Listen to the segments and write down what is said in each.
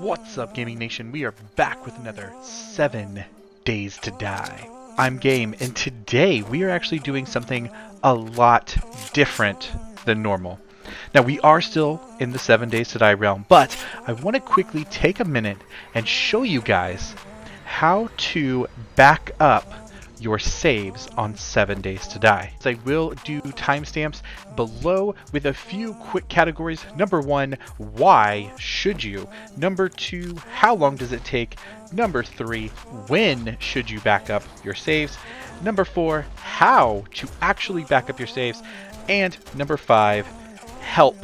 What's up, Gaming Nation? We are back with another 7 Days to Die. I'm Game, and today we are actually doing something a lot different than normal. Now, we are still in the 7 Days to Die realm, but I want to quickly take a minute and show you guys how to back up your saves on 7 Days to Die. So I will do timestamps below with a few quick categories. Number 1, why should you? Number 2, how long does it take? Number 3, when should you back up your saves? Number 4, how to actually back up your saves? And number 5, help.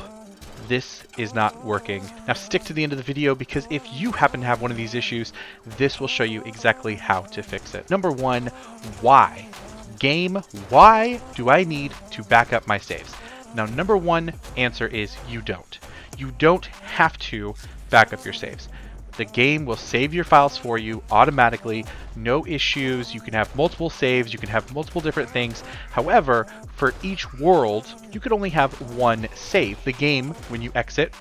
This is not working. Now stick to the end of the video, because if you happen to have one of these issues, this will show you exactly how to fix it. Number 1, why? Game, why do I need to back up my saves? Now, number 1 answer is you don't. You don't have to back up your saves. The game will save your files for you automatically, no issues. You can have multiple saves, you can have multiple different things. However, for each world, you can only have one save. The game, when you exit,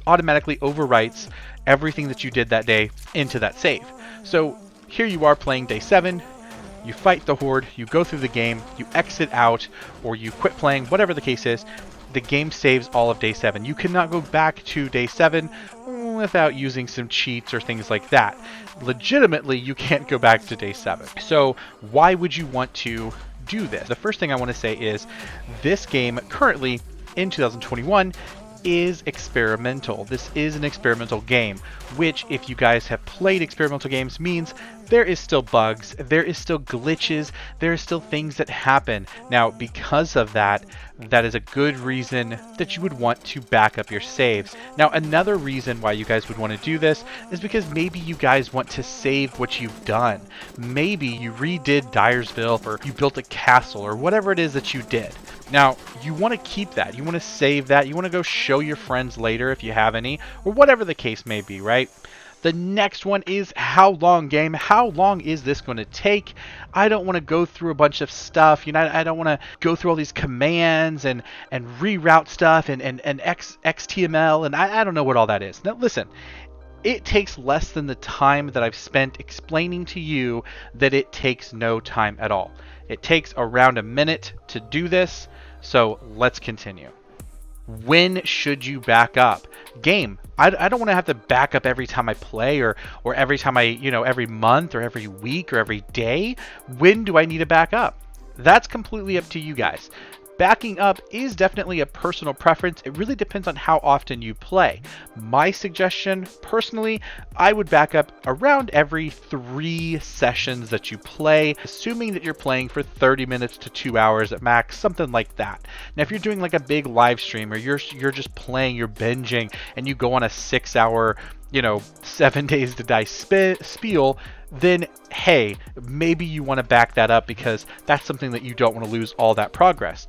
automatically overwrites everything that you did that day into that save. So here you are playing day 7, you fight the horde, you go through the game, you exit out, or you quit playing, whatever the case is. The game saves all of day 7. You cannot go back to day 7 without using some cheats or things like that. Legitimately, you can't go back to day 7. So why would you want to do this? The first thing I want to say is this game currently in 2021 is experimental. This is an experimental game, which, if you guys have played experimental games, means there is still bugs, there is still glitches, there are still things that happen. Now, because of that, that is a good reason that you would want to back up your saves. Now, another reason why you guys would want to do this is because maybe you guys want to save what you've done. Maybe you redid Dyersville, or you built a castle, or whatever it is that you did. Now, you want to keep that. You want to save that. You want to go show your friends later if you have any, or whatever the case may be, right? The next one is how long, game? How long is this going to take? I don't want to go through a bunch of stuff. You know, I don't want to go through all these commands and reroute stuff and XTML, and I don't know what all that is. Now, listen. It takes less than the time that I've spent explaining to you that it takes no time at all. It takes around a minute to do this, so let's continue. When should you back up? Game, I don't want to have to back up every time I play, or every time every month or every week or every day. When do I need to back up? That's completely up to you guys. Backing up is definitely a personal preference. It really depends on how often you play. My suggestion, personally, I would back up around every 3 sessions that you play, assuming that you're playing for 30 minutes to 2 hours at max, something like that. Now, if you're doing like a big live stream, or you're just playing, you're binging, and you go on a 6-hour, 7 Days to Die spiel, then hey, maybe you want to back that up, because that's something that you don't want to lose all that progress.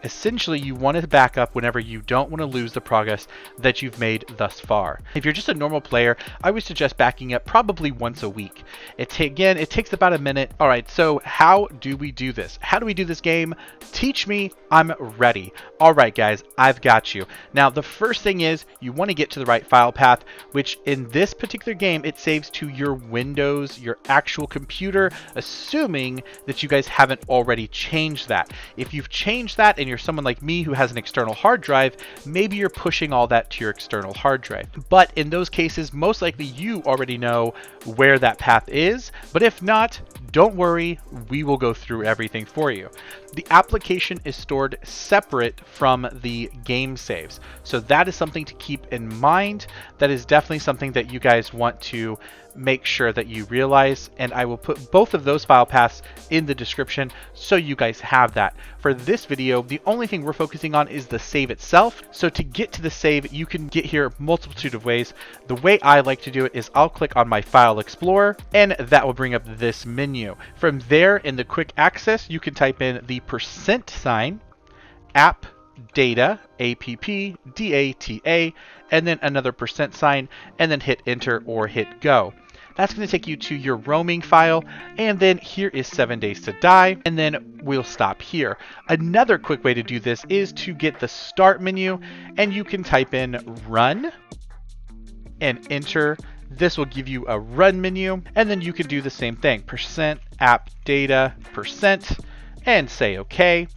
Essentially, you want to back up whenever you don't want to lose the progress that you've made thus far. If you're just a normal player, I would suggest backing up probably once a week. It takes about a minute. All right, so how do we do this? How do we do this, game? Teach me. I'm ready. All right, guys, I've got you. Now, the first thing is you want to get to the right file path, which in this particular game, it saves to your Windows, your actual computer, assuming that you guys haven't already changed that. If you've changed that and you're someone like me who has an external hard drive, maybe you're pushing all that to your external hard drive. But in those cases, most likely you already know where that path is. But if not, don't worry, we will go through everything for you. The application is stored separate from the game saves. So that is something to keep in mind. That is definitely something that you guys want to make sure that you realize, and I will put both of those file paths in the description so you guys have that. For this video, the only thing we're focusing on is the save itself. So to get to the save, you can get here a multitude of ways. The way I like to do it is I'll click on my File Explorer, and that will bring up this menu. From there, in the quick access, you can type in the %, appdata, APPDATA, and then another %, and then hit enter or hit go. That's going to take you to your roaming file, and then here is 7 Days to Die, and then we'll stop here. Another quick way to do this is to get the start menu, and you can type in run and enter This will give you a run menu, and then you can do the same thing, %appdata% and say OK.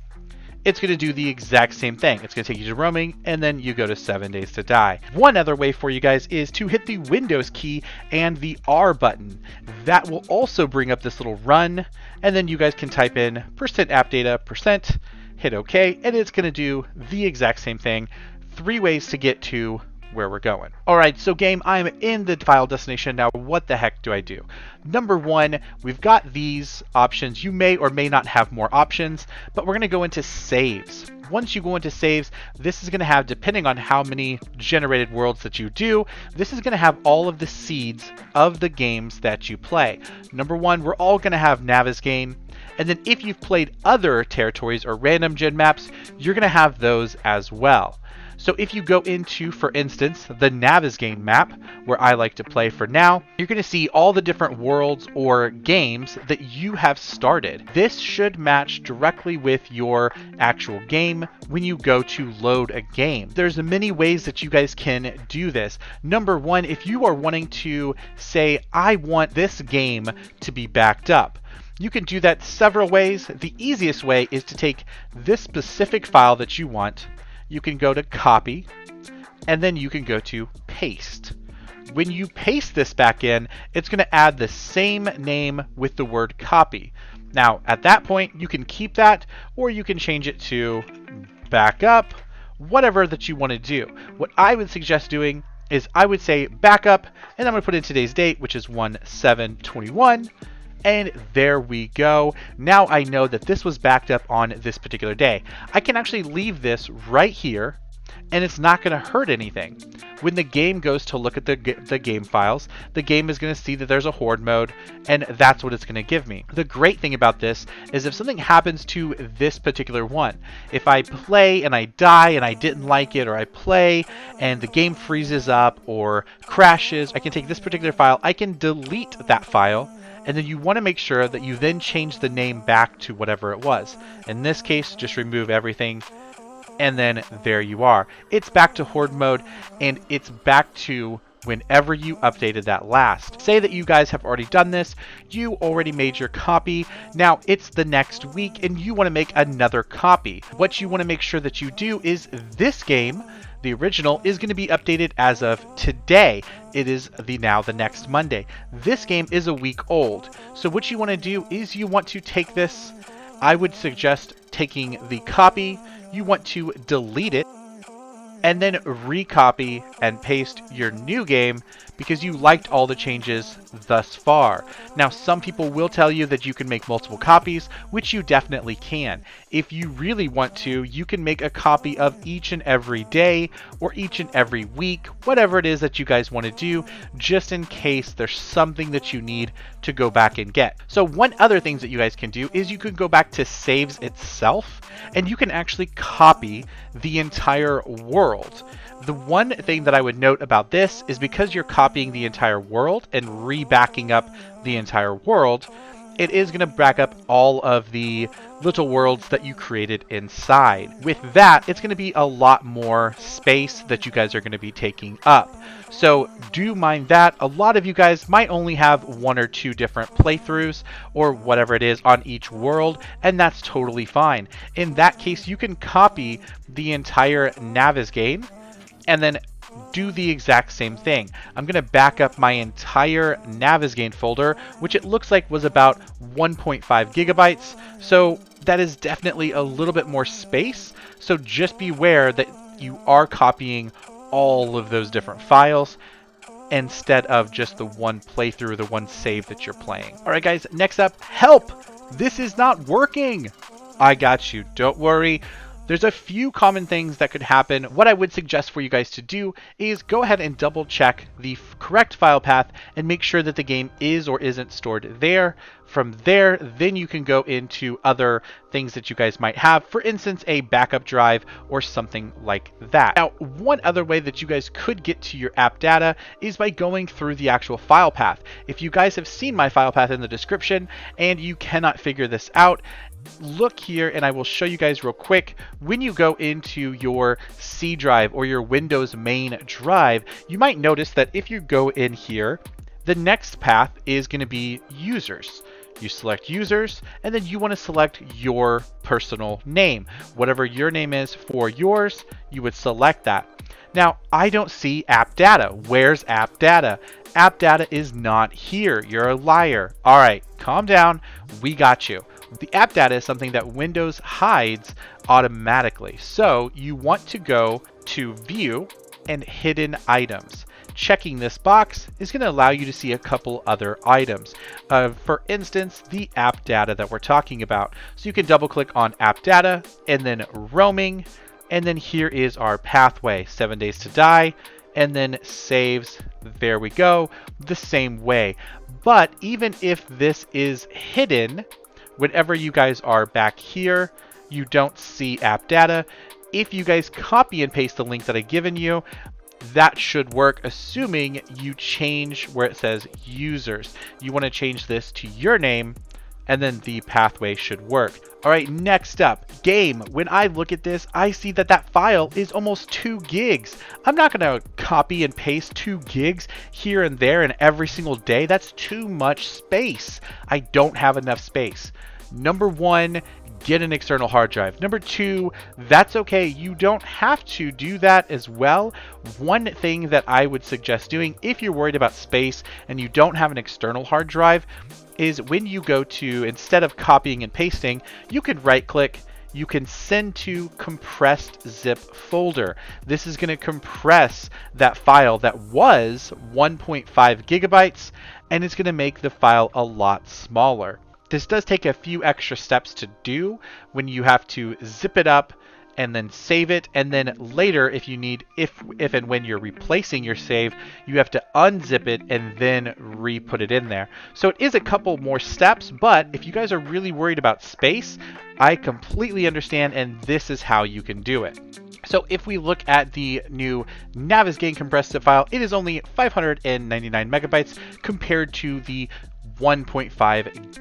It's going to do the exact same thing. It's going to take you to roaming, and then you go to 7 days to die. One other way for you guys is to hit the Windows key and the R button. That will also bring up this little run, and then you guys can type in %appdata%, hit OK, and it's going to do the exact same thing. 3 ways to get to where we're going. All right, so game, I'm in the file destination. Now, what the heck do I do? Number one, we've got these options. You may or may not have more options, but we're going to go into saves. Once you go into saves, this is going to have, depending on how many generated worlds that you do, this is going to have all of the seeds of the games that you play. Number one, we're all going to have Navezgane. And then if you've played other territories or random gen maps, you're going to have those as well. So if you go into, for instance, the Navezgane map, where I like to play for now, you're going to see all the different worlds or games that you have started. This should match directly with your actual game when you go to load a game. There's many ways that you guys can do this. Number one, if you are wanting to say, I want this game to be backed up, you can do that several ways. The easiest way is to take this specific file that you want. You can go to copy, and then you can go to paste. When you paste this back in, it's going to add the same name with the word copy. Now, at that point, you can keep that, or you can change it to backup, whatever that you want to do. What I would suggest doing is I would say backup, and I'm going to put in today's date, which is 1/7/21. And there we go. Now I know that this was backed up on this particular day. I can actually leave this right here, and it's not going to hurt anything. When the game goes to look at the game files, the game is going to see that there's a horde mode, and that's what it's going to give me. The great thing about this is if something happens to this particular one, if I play and I die and I didn't like it, or I play and the game freezes up or crashes, I can take this particular file, I can delete that file, and then you want to make sure that you then change the name back to whatever it was. In this case, just remove everything, and then there you are. It's back to horde mode, and it's back to whenever you updated that last. Say that you guys have already done this, you already made your copy, now it's the next week and you want to make another copy. What you want to make sure that you do is this game, the original, is going to be updated as of today. It is now the next Monday. This game is a week old. So what you want to do is you want to take this, I would suggest taking the copy, you want to delete it, and then recopy and paste your new game because you liked all the changes thus far. Now, some people will tell you that you can make multiple copies, which you definitely can. If you really want to, you can make a copy of each and every day or each and every week, whatever it is that you guys want to do, just in case there's something that you need to go back and get. So one other thing that you guys can do is you can go back to saves itself, and you can actually copy the entire world. The one thing that I would note about this is because you're copying the entire world and re-backing up the entire world, it is going to back up all of the little worlds that you created inside. With that, it's going to be a lot more space that you guys are going to be taking up. So do mind that. A lot of you guys might only have 1 or 2 different playthroughs or whatever it is on each world, and that's totally fine. In that case, you can copy the entire Navezgane and then do the exact same thing. I'm going to back up my entire Navezgane folder, which it looks like was about 1.5 gigabytes. So that is definitely a little bit more space. So just beware that you are copying all of those different files instead of just the one playthrough, the one save that you're playing. All right, guys, next up, help! This is not working. I got you. Don't worry. There's a few common things that could happen. What I would suggest for you guys to do is go ahead and double check the correct file path and make sure that the game is or isn't stored there. From there, then you can go into other things that you guys might have, for instance, a backup drive or something like that. Now, one other way that you guys could get to your app data is by going through the actual file path. If you guys have seen my file path in the description and you cannot figure this out, look here and I will show you guys real quick when you go into your C drive or your Windows main drive, you might notice that if you go in here, the next path is going to be users. You select users, and then you want to select your personal name. Whatever your name is for yours, you would select that. Now, I don't see app data. Where's app data? App data is not here. You're a liar. All right, calm down. We got you. The app data is something that Windows hides automatically. So you want to go to View and Hidden Items. Checking this box is going to allow you to see a couple other items. For instance, the app data that we're talking about. So you can double click on app data and then roaming. And then here is our pathway, 7 days to die, and then saves. There we go, the same way. But even if this is hidden, whenever you guys are back here, you don't see app data. If you guys copy and paste the link that I've given you, that should work, assuming you change where it says users. You want to change this to your name, and then the pathway should work. All right, next up, game. When I look at this, I see that that file is almost 2 gigs. I'm not going to copy and paste 2 gigs here and there and every single day. That's too much space. I don't have enough space. Number 1, get an external hard drive. Number 2, that's okay. You don't have to do that as well. One thing that I would suggest doing if you're worried about space and you don't have an external hard drive is when you go to, instead of copying and pasting, you could right click, you can send to compressed zip folder. This is going to compress that file that was 1.5 gigabytes, and it's going to make the file a lot smaller. This does take a few extra steps to do when you have to zip it up and then save it, and then later if you need, if and when you're replacing your save, you have to unzip it and then re-put it in there. So it is a couple more steps, but if you guys are really worried about space, I completely understand, and this is how you can do it. So if we look at the new Navisgain compressed zip file, it is only 599 megabytes compared to the 1.5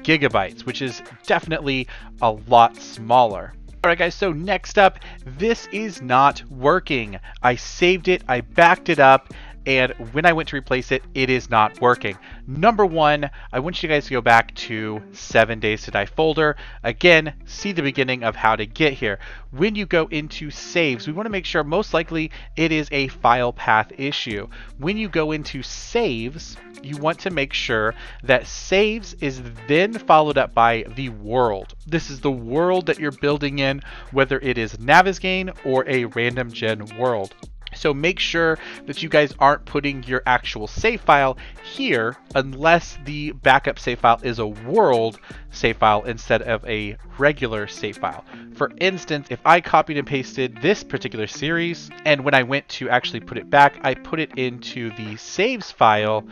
gigabytes, which is definitely a lot smaller. All right, guys, so next up, this is not working. I saved it, I backed it up, and when I went to replace it, it is not working. Number 1, I want you guys to go back to 7 Days to Die folder. Again, see the beginning of how to get here. When you go into saves, we want to make sure most likely it is a file path issue. When you go into saves, you want to make sure that saves is then followed up by the world. This is the world that you're building in, whether it is Navisgain or a random gen world. So make sure that you guys aren't putting your actual save file here unless the backup save file is a world save file instead of a regular save file. For instance, if I copied and pasted this particular series, and when I went to actually put it back, I put it into the saves file,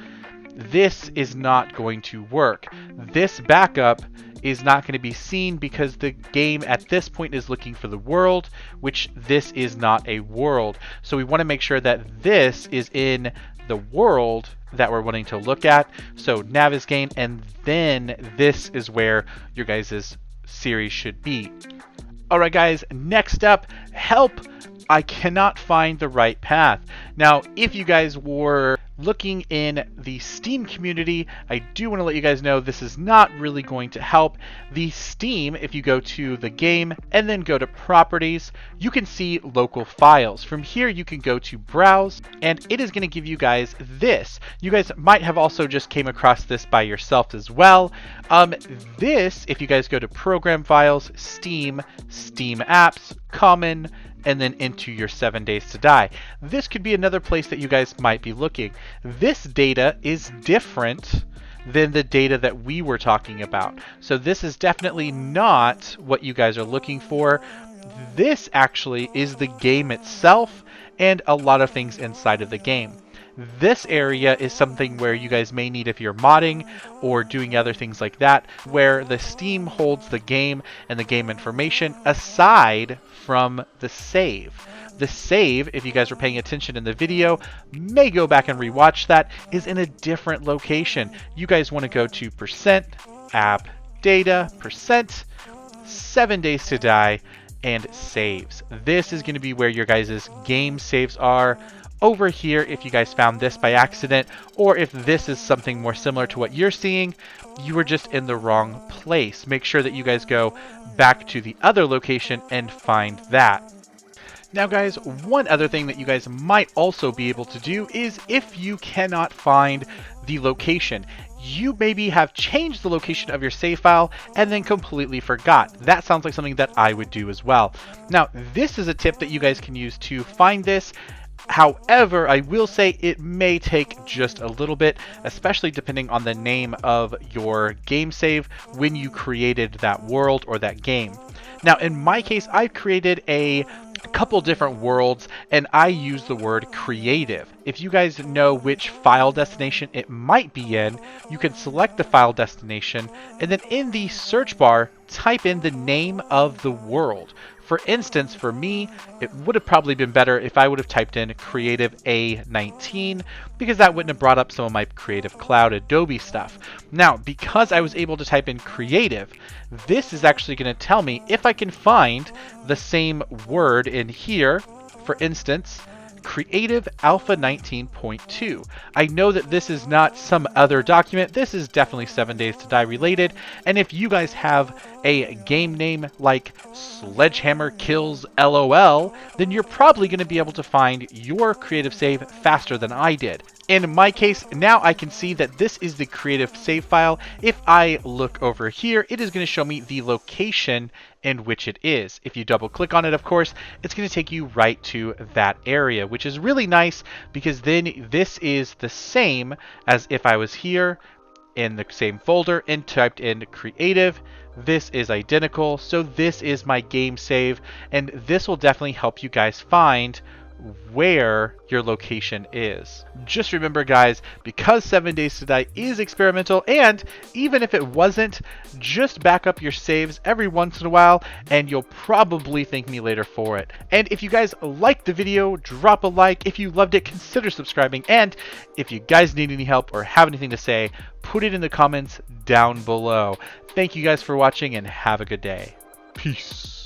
this is not going to work. This backup is not going to be seen because the game at this point is looking for the world, which this is not a world. So we want to make sure that this is in the world that we're wanting to look at. So Navisgain, and then this is where your guys' series should be. All right, guys, next up, help. I cannot find the right path. Now, if you guys were looking in the Steam community, I do want to let you guys know this is not really going to help. The Steam, if you go to the game and then go to properties, you can see local files. From here, you can go to browse, and it is going to give you guys this. You guys might have also just came across this by yourself as well. This, if you guys go to program files, Steam, SteamApps, common, and then into your 7 Days to Die. This could be another place that you guys might be looking. This data is different than the data that we were talking about. So this is definitely not what you guys are looking for. This actually is the game itself and a lot of things inside of the game. This area is something where you guys may need if you're modding or doing other things like that, where the Steam holds the game and the game information aside from the save. The save, if you guys were paying attention in the video, may go back and rewatch that, is in a different location. You guys want to go to %, app data, %, 7 Days to Die, and saves. This is going to be where your guys' game saves are. Over here, if you guys found this by accident, or if this is something more similar to what you're seeing, you were just in the wrong place. Make sure that you guys go back to the other location and find that. Now guys, one other thing that you guys might also be able to do is if you cannot find the location, you maybe have changed the location of your save file and then completely forgot. That sounds like something that I would do as well. Now, this is a tip that you guys can use to find this. However, I will say it may take just a little bit, especially depending on the name of your game save when you created that world or that game. Now, in my case, I've created a couple different worlds and I use the word creative. If you guys know which file destination it might be in, you can select the file destination and then in the search bar, type in the name of the world. For instance, for me, it would have probably been better if I would have typed in Creative A19 because that wouldn't have brought up some of my Creative Cloud Adobe stuff. Now, because I was able to type in Creative, this is actually going to tell me if I can find the same word in here. For instance, Creative Alpha 19.2. I know that this is not some other document. This is definitely 7 Days to Die related. And if you guys have a game name like Sledgehammer Kills LOL, then you're probably going to be able to find your creative save faster than I did. In my case, now I can see that this is the creative save file. If I look over here, it is going to show me the location in which it is. If you double click on it, of course, it's going to take you right to that area, which is really nice because then this is the same as if I was here in the same folder and typed in creative. This is identical. So this is my game save, and this will definitely help you guys find where your location is. Just remember guys, because 7 Days to Die is experimental, and even if it wasn't, just back up your saves every once in a while and you'll probably thank me later for it. And if you guys liked the video, drop a like. If you loved it, consider subscribing, and if you guys need any help or have anything to say, put it in the comments down below. Thank you guys for watching and have a good day. Peace.